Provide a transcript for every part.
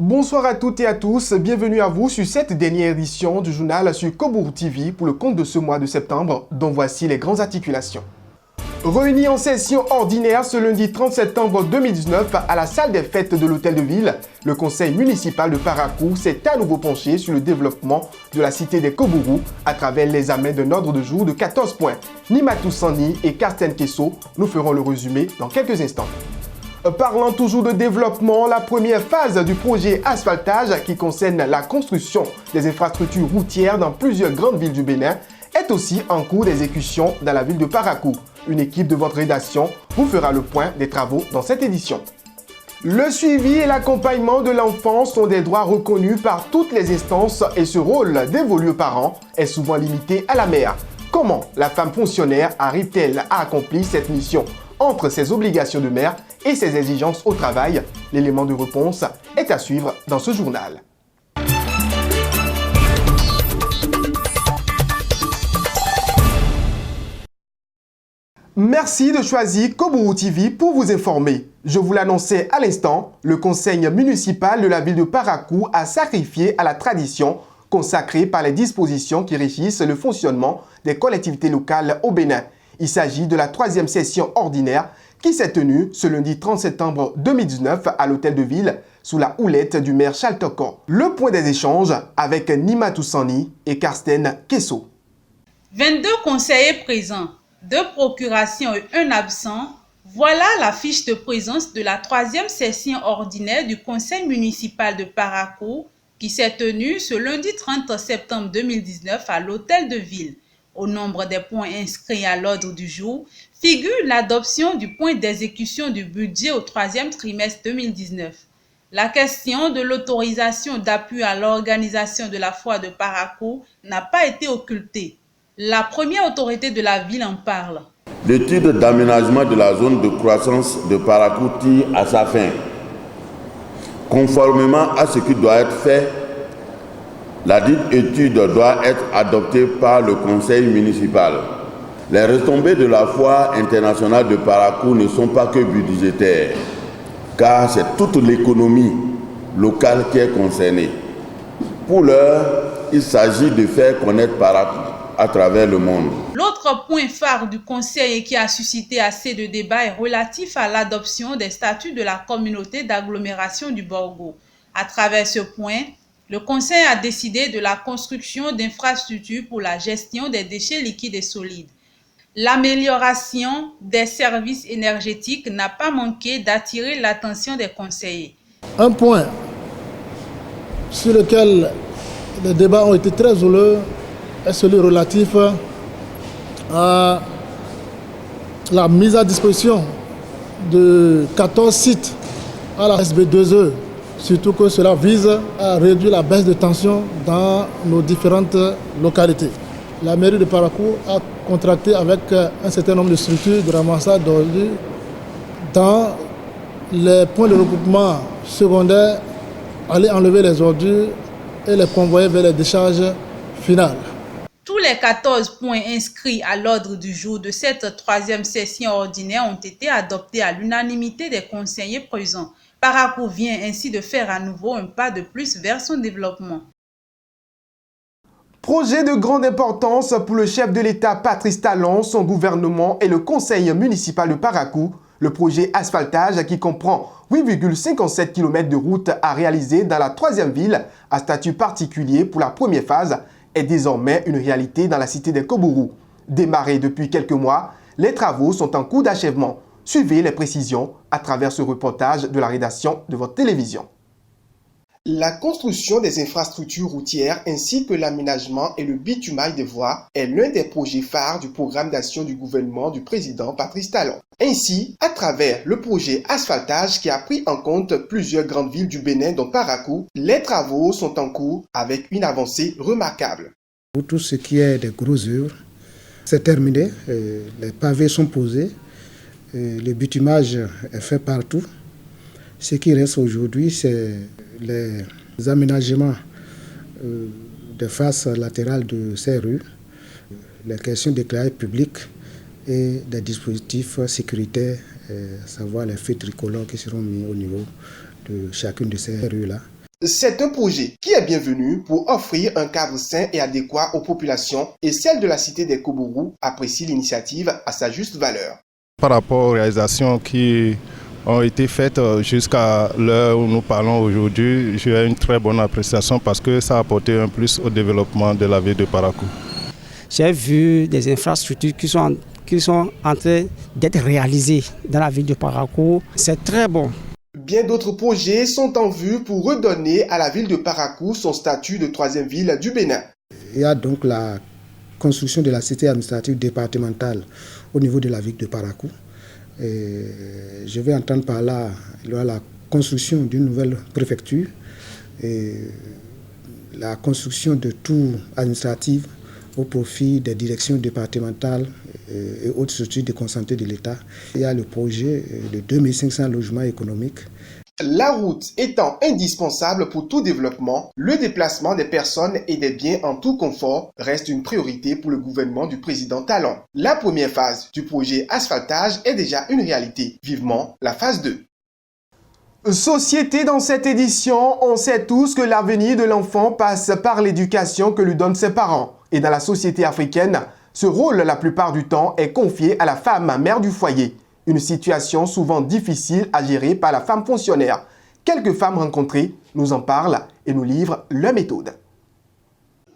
Bonsoir à toutes et à tous, bienvenue à vous sur cette dernière édition du journal sur Kobourou TV pour le compte de ce mois de septembre, dont voici les grandes articulations. Réunis en session ordinaire ce lundi 30 septembre 2019 à la salle des fêtes de l'Hôtel de Ville, le conseil municipal de Parakou s'est à nouveau penché sur le développement de la cité des Kobourou à travers l'examen d'un ordre de jour de 14 points. Nimatou Sani et Karsten Kesso nous feront le résumé dans quelques instants. Parlant toujours de développement, la première phase du projet asphaltage qui concerne la construction des infrastructures routières dans plusieurs grandes villes du Bénin est aussi en cours d'exécution dans la ville de Parakou. Une équipe de votre rédaction vous fera le point des travaux dans cette édition. Le suivi et l'accompagnement de l'enfant sont des droits reconnus par toutes les instances et ce rôle dévolu aux parents est souvent limité à la mère. Comment la femme fonctionnaire arrive-t-elle à accomplir cette mission entre ses obligations de mère et ses exigences au travail? L'élément de réponse est à suivre dans ce journal. Merci de choisir Kobourou TV pour vous informer. Je vous l'annonçais à l'instant, le conseil municipal de la ville de Parakou a sacrifié à la tradition consacrée par les dispositions qui régissent le fonctionnement des collectivités locales au Bénin. Il s'agit de la troisième session ordinaire qui s'est tenue ce lundi 30 septembre 2019 à l'Hôtel de Ville sous la houlette du maire Charles Toko. Le point des échanges avec Nimatou Sani et Karsten Kesso. 22 conseillers présents, 2 procurations et 1 absent. Voilà la fiche de présence de la troisième session ordinaire du conseil municipal de Parakou qui s'est tenue ce lundi 30 septembre 2019 à l'Hôtel de Ville. Au nombre des points inscrits à l'ordre du jour figure l'adoption du point d'exécution du budget au troisième trimestre 2019. La question de l'autorisation d'appui à l'organisation de la foire de Parakou n'a pas été occultée. La première autorité de la ville en parle. L'étude d'aménagement de la zone de croissance de Parakou tire à sa fin. Conformément à ce qui doit être fait, la dite étude doit être adoptée par le conseil municipal. Les retombées de la foire internationale de Parakou ne sont pas que budgétaires, car c'est toute l'économie locale qui est concernée. Pour l'heure, il s'agit de faire connaître Parakou à travers le monde. L'autre point phare du conseil et qui a suscité assez de débats est relatif à l'adoption des statuts de la communauté d'agglomération du Borgo. À travers ce point, le conseil a décidé de la construction d'infrastructures pour la gestion des déchets liquides et solides. L'amélioration des services énergétiques n'a pas manqué d'attirer l'attention des conseillers. Un point sur lequel les débats ont été très houleux est celui relatif à la mise à disposition de 14 sites à la SB2E. Surtout que cela vise à réduire la baisse de tension dans nos différentes localités. La mairie de Parakou a contracté avec un certain nombre de structures de ramassage d'ordures dans les points de regroupement secondaires, aller enlever les ordures et les convoyer vers les décharges finales. Tous les 14 points inscrits à l'ordre du jour de cette troisième session ordinaire ont été adoptés à l'unanimité des conseillers présents. Parakou vient ainsi de faire à nouveau un pas de plus vers son développement. Projet de grande importance pour le chef de l'État Patrice Talon, son gouvernement et le conseil municipal de Parakou. Le projet asphaltage qui comprend 8,57 km de route à réaliser dans la troisième ville à statut particulier pour la première phase est désormais une réalité dans la cité des Kobourou. Démarrés depuis quelques mois, les travaux sont en cours d'achèvement. Suivez les précisions à travers ce reportage de la rédaction de votre télévision. La construction des infrastructures routières ainsi que l'aménagement et le bitumage des voies est l'un des projets phares du programme d'action du gouvernement du président Patrice Talon. Ainsi, à travers le projet asphaltage qui a pris en compte plusieurs grandes villes du Bénin dont Parakou, les travaux sont en cours avec une avancée remarquable. Pour tout ce qui est des grosses œuvres, c'est terminé, les pavés sont posés, le bitumage est fait partout. Ce qui reste aujourd'hui, c'est les aménagements de face latérale de ces rues, les questions d'éclairage public et des dispositifs sécuritaires, à savoir les feux tricolores qui seront mis au niveau de chacune de ces rues-là. C'est un projet qui est bienvenu pour offrir un cadre sain et adéquat aux populations et celle de la cité des Kobourou apprécie l'initiative à sa juste valeur. Par rapport aux réalisations qui ont été faites jusqu'à l'heure où nous parlons aujourd'hui, j'ai une très bonne appréciation parce que ça a apporté un plus au développement de la ville de Parakou. J'ai vu des infrastructures qui sont en train d'être réalisées dans la ville de Parakou. C'est très bon. Bien d'autres projets sont en vue pour redonner à la ville de Parakou son statut de troisième ville du Bénin. Il y a donc la construction de la cité administrative départementale au niveau de la ville de Parakou. Et je vais entendre par là la construction d'une nouvelle préfecture et la construction de tours administratives au profit des directions départementales et autres structures déconcentrées de l'État. Il y a le projet de 2500 logements économiques. La route étant indispensable pour tout développement, le déplacement des personnes et des biens en tout confort reste une priorité pour le gouvernement du président Talon. La première phase du projet asphaltage est déjà une réalité. Vivement la phase 2. Société, dans cette édition, on sait tous que l'avenir de l'enfant passe par l'éducation que lui donnent ses parents. Et dans la société africaine, ce rôle, la plupart du temps, est confié à la femme, mère du foyer. Une situation souvent difficile à gérer par la femme fonctionnaire. Quelques femmes rencontrées nous en parlent et nous livrent leur méthode.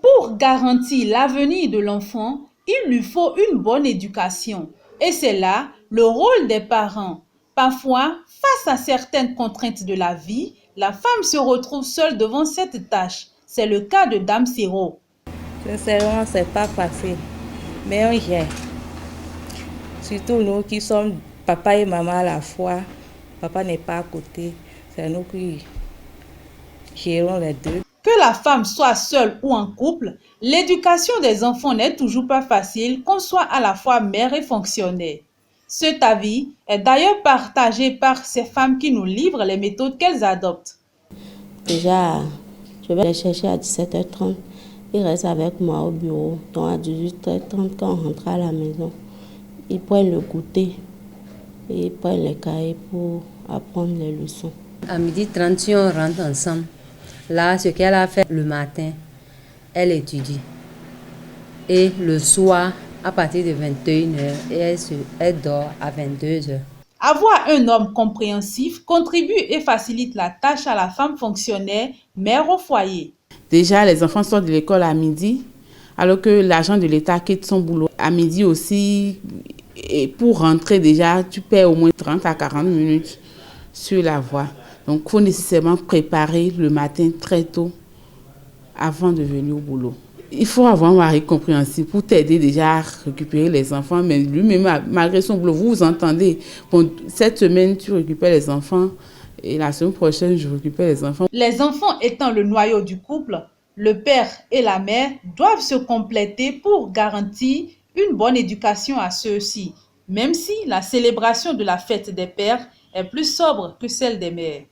Pour garantir l'avenir de l'enfant, il lui faut une bonne éducation. Et c'est là le rôle des parents. Parfois, face à certaines contraintes de la vie, la femme se retrouve seule devant cette tâche. C'est le cas de Dame Siro. Sincèrement, c'est pas facile, mais on gère. Surtout nous qui sommes papa et maman à la fois. Papa n'est pas à côté, c'est nous qui gérons les deux. Que la femme soit seule ou en couple, l'éducation des enfants n'est toujours pas facile, qu'on soit à la fois mère et fonctionnaire. Cet avis est d'ailleurs partagé par ces femmes qui nous livrent les méthodes qu'elles adoptent. Déjà, je vais les chercher à 17h30. Ils restent avec moi au bureau. Donc à 18h30, quand on rentre à la maison, ils prennent le goûter et ils prennent les cahiers pour apprendre les leçons. À 12h30, si on rentre ensemble, là, ce qu'elle a fait le matin, elle étudie. Et le soir, à partir de 21h, elle dort à 22h. Avoir un homme compréhensif contribue et facilite la tâche à la femme fonctionnaire, mère au foyer. Déjà, les enfants sortent de l'école à midi, alors que l'agent de l'État quitte son boulot à midi aussi. Et pour rentrer déjà, tu perds au moins 30 à 40 minutes sur la voie. Donc, il faut nécessairement préparer le matin très tôt avant de venir au boulot. Il faut avoir un mari compréhensif pour t'aider déjà à récupérer les enfants. Mais lui-même, malgré son boulot, vous entendez. Bon, cette semaine, tu récupères les enfants. Et la semaine prochaine, je récupère les enfants. Les enfants étant le noyau du couple, le père et la mère doivent se compléter pour garantir une bonne éducation à ceux-ci, même si la célébration de la fête des pères est plus sobre que celle des mères.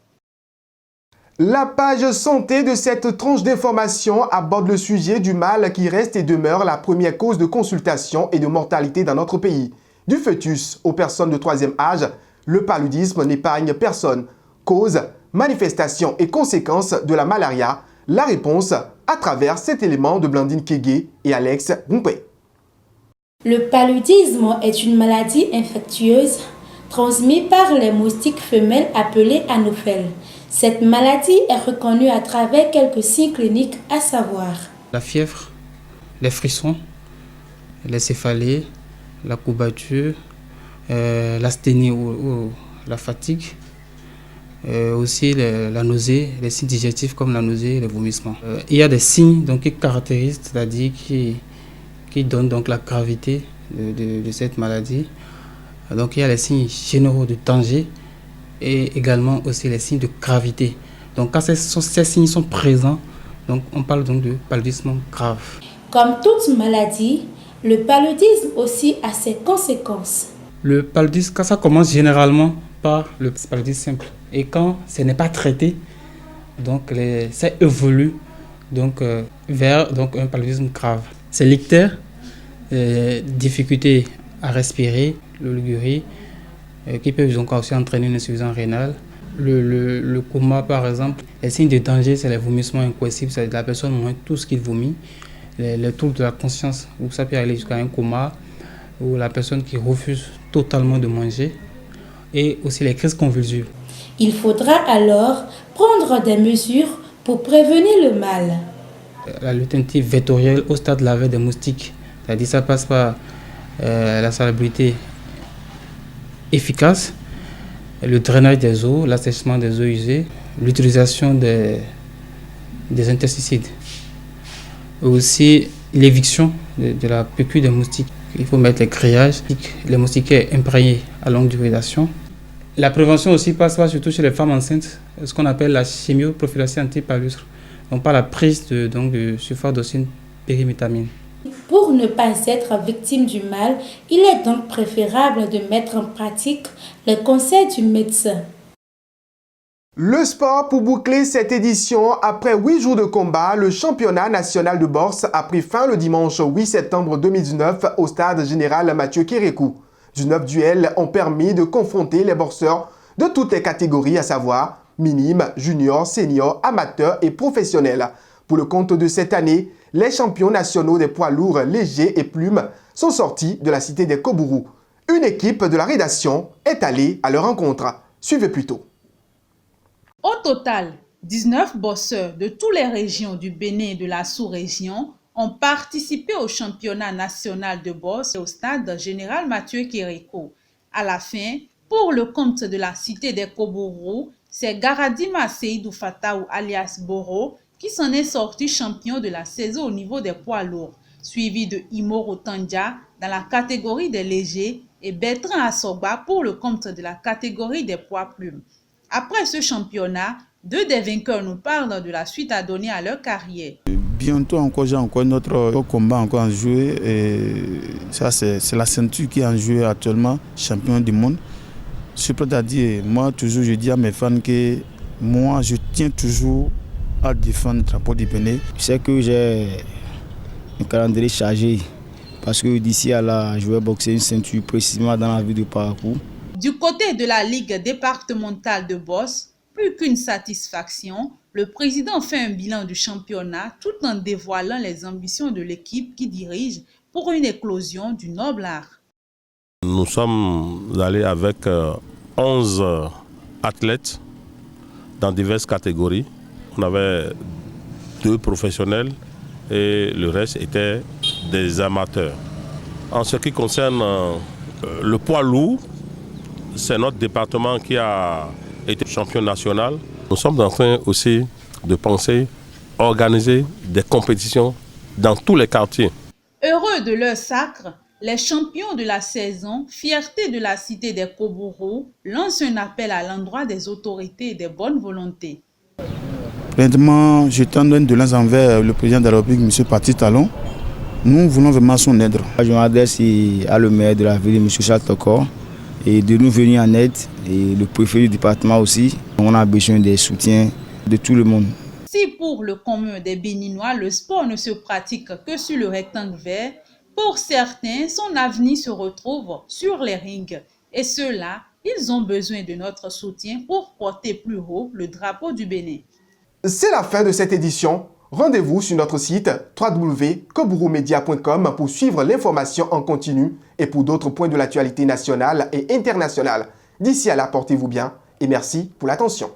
La page santé de cette tranche d'information aborde le sujet du mal qui reste et demeure la première cause de consultation et de mortalité dans notre pays. Du fœtus aux personnes de troisième âge, le paludisme n'épargne personne. Cause, manifestations et conséquences de la malaria, la réponse à travers cet élément de Blandine Kégué et Alex Bompé. Le paludisme est une maladie infectieuse transmise par les moustiques femelles appelées anophèles. Cette maladie est reconnue à travers quelques signes cliniques, à savoir la fièvre, les frissons, les céphalées, la courbature, l'asthénie ou la fatigue, aussi la nausée, les signes digestifs comme la nausée et les vomissements. Il y a des signes donc, qui caractérisent, c'est-à-dire qui donnent donc, la gravité de cette maladie. Donc il y a les signes généraux de danger et également aussi les signes de gravité. Donc quand ces signes sont présents, donc on parle donc de paludisme grave. Comme toute maladie, le paludisme aussi a ses conséquences. Le paludisme, quand ça commence généralement par le paludisme simple. Et quand ce n'est pas traité, donc ça évolue donc, vers donc, un paludisme grave. C'est l'ictère, difficulté à respirer, l'oligurie, qui peuvent donc aussi entraîner une insuffisance rénale. Le coma, par exemple, les signes de danger, c'est les vomissements incoercibles, c'est la personne mange tout ce qu'il vomit. Les troubles de la conscience, où ça peut aller jusqu'à un coma, ou la personne qui refuse totalement de manger, et aussi les crises convulsives. Il faudra alors prendre des mesures pour prévenir le mal. La lutte antivectorielle au stade de la veille des moustiques, c'est-à-dire ça passe par la salubrité efficace, le drainage des eaux, l'assèchement des eaux usées, l'utilisation des insecticides. Aussi l'éviction de la piqûre des moustiques. Il faut mettre les grillages, les moustiquaires imprégnés à longue durée d'action. La prévention aussi passe surtout chez les femmes enceintes, ce qu'on appelle la chimioprophylaxie antipalustre, donc par la prise de sulfadocine périmétamine. Pour ne pas être victime du mal, il est donc préférable de mettre en pratique les conseils du médecin. Le sport pour boucler cette édition. Après 8 jours de combat, le championnat national de boxe a pris fin le dimanche 8 septembre 2019 au stade général Mathieu Kérékou. 19 duels ont permis de confronter les boxeurs de toutes les catégories, à savoir minimes, juniors, seniors, amateurs et professionnels. Pour le compte de cette année, les champions nationaux des poids lourds légers et plumes sont sortis de la cité des Kobourou. Une équipe de la rédaction est allée à leur rencontre. Suivez plutôt. Au total, 19 boxeurs de toutes les régions du Bénin et de la sous-région ont participé au championnat national de boxe au stade général Mathieu Kérékou. À la fin, pour le compte de la cité des Kobourou, c'est Garadima Seydou Fataou alias Boro qui s'en est sorti champion de la saison au niveau des poids lourds, suivi de Imoro Tandja dans la catégorie des légers et Bertrand Assoba pour le compte de la catégorie des poids plumes. Après ce championnat, 2 des vainqueurs nous parlent de la suite à donner à leur carrière. Bientôt encore, j'ai encore notre combat encore en jouer. Et ça, c'est la ceinture qui est en jeu actuellement, champion du monde. Je suis prêt à dire, moi toujours je dis à mes fans que moi je tiens toujours à défendre le drapeau du Bénin. Je sais que j'ai un calendrier chargé parce que d'ici à là, je vais boxer une ceinture précisément dans la ville de Parakou. Du côté de la Ligue départementale de boxe, plus qu'une satisfaction, le président fait un bilan du championnat tout en dévoilant les ambitions de l'équipe qui dirige pour une éclosion du noble art. Nous sommes allés avec 11 athlètes dans diverses catégories. On avait 2 professionnels et le reste était des amateurs. En ce qui concerne le poids lourd, c'est notre département qui a été champion national. Nous sommes en train aussi de penser à organiser des compétitions dans tous les quartiers. Heureux de leur sacre, les champions de la saison, fierté de la cité des Kobourou, lancent un appel à l'endroit des autorités et des bonnes volontés. Premièrement, je tends une doléance envers le président de la République, M. Patrice Talon. Nous voulons vraiment son aide. Je m'adresse à le maire de la ville, M. Charles Tokor, et de nous venir en aide, et le préfet du département aussi. On a besoin des soutiens de tout le monde. Si pour le commun des Béninois, le sport ne se pratique que sur le rectangle vert, pour certains, son avenir se retrouve sur les rings. Et ceux-là, ils ont besoin de notre soutien pour porter plus haut le drapeau du Bénin. C'est la fin de cette édition. Rendez-vous sur notre site www.kobouroumedia.com pour suivre l'information en continu et pour d'autres points de l'actualité nationale et internationale. D'ici là, portez-vous bien et merci pour l'attention.